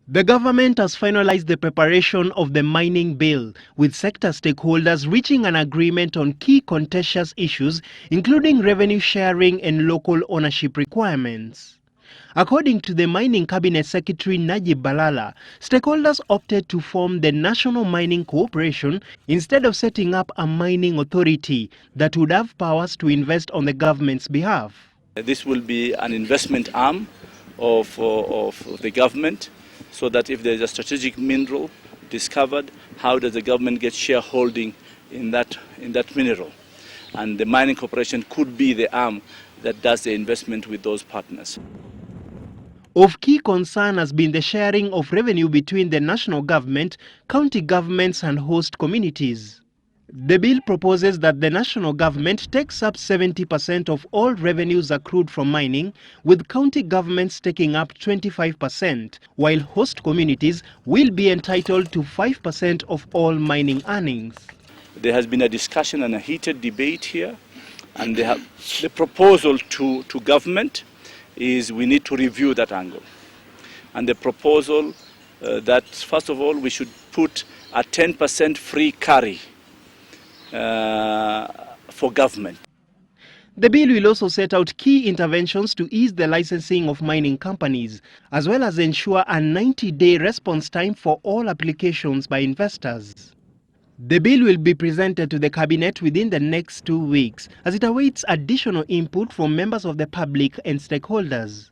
The government has finalized the preparation of the mining bill, with sector stakeholders reaching an agreement on key contentious issues, including revenue sharing and local ownership requirements. According to the Mining Cabinet Secretary Najib Balala, stakeholders opted to form the National Mining Corporation instead of setting up a mining authority that would have powers to invest on the government's behalf. This will be an investment arm of the government, so that if there is a strategic mineral discovered, how does the government get shareholding in that mineral? And the mining corporation could be the arm that does the investment with those partners. Of key concern has been the sharing of revenue between the national government, county governments and host communities. The bill proposes that the national government takes up 70% of all revenues accrued from mining, with county governments taking up 25%, while host communities will be entitled to 5% of all mining earnings. There has been a discussion and a heated debate here, and the proposal to government is we need to review that angle. And the proposal that, first of all, we should put a 10% free carry for government. The bill will also set out key interventions to ease the licensing of mining companies, as well as ensure a 90-day response time for all applications by investors. The bill will be presented to the Cabinet within the next 2 weeks, as it awaits additional input from members of the public and stakeholders.